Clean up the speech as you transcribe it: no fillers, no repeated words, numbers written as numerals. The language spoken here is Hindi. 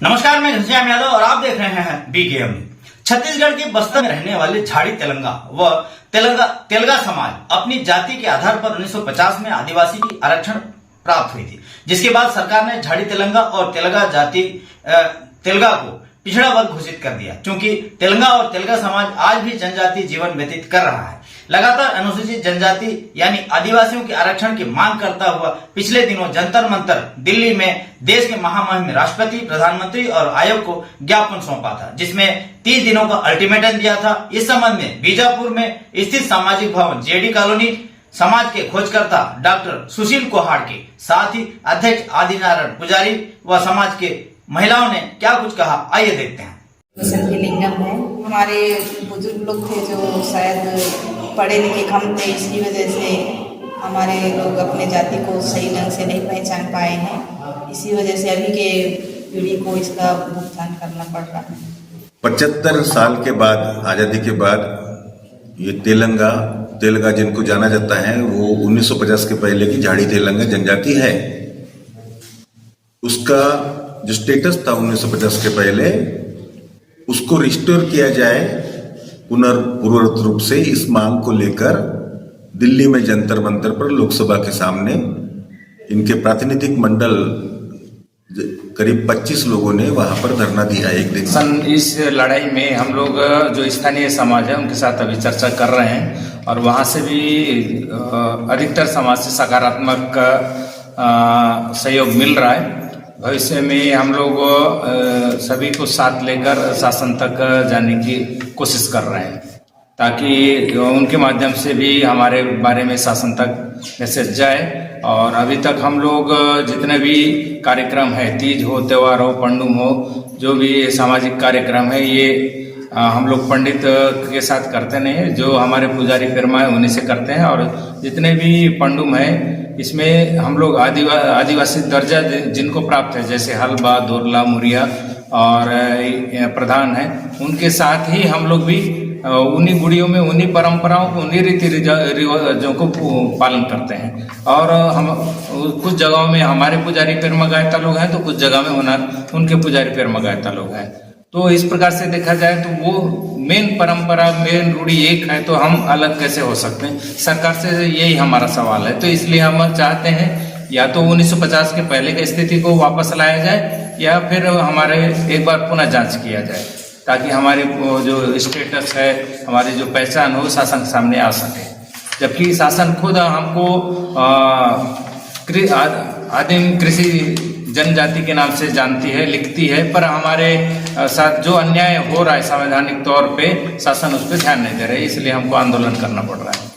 नमस्कार, मैं घनश्याम यादव और आप देख रहे हैं बीकेएम। छत्तीसगढ़ के बस्तर में रहने वाले झाड़ी तेलंगा व तेलगा समाज अपनी जाति के आधार पर 1950 में आदिवासी की आरक्षण प्राप्त हुई थी, जिसके बाद सरकार ने झाड़ी तेलंगा और तेलगा को पिछड़ा वर्ग घोषित कर दिया। क्योंकि तेलंगा और तेलगा समाज आज भी जनजातीय जीवन व्यतीत कर रहा है। लगातार अनुसूचित जनजाति यानी आदिवासियों के आरक्षण की मांग करता हुआ पिछले दिनों जंतर मंतर दिल्ली में देश के महामहिम राष्ट्रपति, प्रधानमंत्री और आयोग को ज्ञापन सौंपा था, जिसमें 30 दिनों का अल्टीमेटम दिया था। इस संबंध में बीजापुर में स्थित सामाजिक भवन जेडी कॉलोनी समाज के खोजकर्ता डॉक्टर सुशील कोहाड़ के साथ ही अध्यक्ष आदिनारायण पुजारी व समाज के महिलाओं ने क्या कुछ कहा, आइए देखते हैं। लिंगम है। हमारे बुजुर्ग लोग थे जो शायद पढ़े लिखे कम थे, इसकी वजह से हमारे लोग अपने जाति को सही ढंग से नहीं पहचान पाए हैं। इसी वजह से अभी के पीढ़ी को इसका भुगतान करना पड़ रहा है। 75 साल के बाद, आज़ादी के बाद, ये तेलगा जिनको जाना जाता है वो 1950 के पहले की झाड़ी तेलंगा जनजाति है। उसका जो स्टेटस था 1950 के पहले, उसको रिस्टोर किया जाए पुनर्पूर्वत रूप से। इस मांग को लेकर दिल्ली में जंतर मंतर पर लोकसभा के सामने इनके प्रातिनिधिक मंडल करीब 25 लोगों ने वहां पर धरना दिया एक दिन। इस लड़ाई में हम लोग जो स्थानीय समाज है उनके साथ अभी चर्चा कर रहे हैं और वहां से भी अधिकतर समाज से सकारात्मक सहयोग मिल रहा है। भविष्य में हम लोग सभी को साथ लेकर शासन तक जाने की कोशिश कर रहे हैं, ताकि उनके माध्यम से भी हमारे बारे में शासन तक मैसेज जाए। और अभी तक हम लोग जितने भी कार्यक्रम है, तीज हो, त्योहार हो, पंडुम हो, जो भी सामाजिक कार्यक्रम है, ये हम लोग पंडित के साथ करते नहीं है। जो हमारे पुजारी फिरमा है उन्हीं से करते हैं। और जितने भी पंडुम है इसमें हम लोग आदिवासी दर्जा जिनको प्राप्त है, जैसे हलबा, दोरला, मुरिया और प्रधान है, उनके साथ ही हम लोग भी उन्हीं गुड़ियों में उन्हीं परंपराओं को, उन्हीं रीति रिवाजों को पालन करते हैं। और हम कुछ जगहों में हमारे पुजारी फिरमा गायता लोग हैं तो कुछ जगह में उनके पुजारी फिरमा गायता लोग हैं। तो इस प्रकार से देखा जाए तो वो मेन परंपरा, मेन रूढ़ी एक है, तो हम अलग कैसे हो सकते हैं? सरकार से यही हमारा सवाल है। तो इसलिए हम चाहते हैं या तो 1950 के पहले की स्थिति को वापस लाया जाए या फिर हमारे एक बार पुनः जांच किया जाए, ताकि हमारे जो स्टेटस है, हमारी जो पहचान हो, शासन के सामने आ सके। जबकि शासन खुद हमको आदिम कृषि जनजाति के नाम से जानती है, लिखती है, पर हमारे साथ जो अन्याय हो रहा है संवैधानिक तौर पे, शासन उस पर ध्यान नहीं दे रहा है। इसलिए हमको आंदोलन करना पड़ रहा है।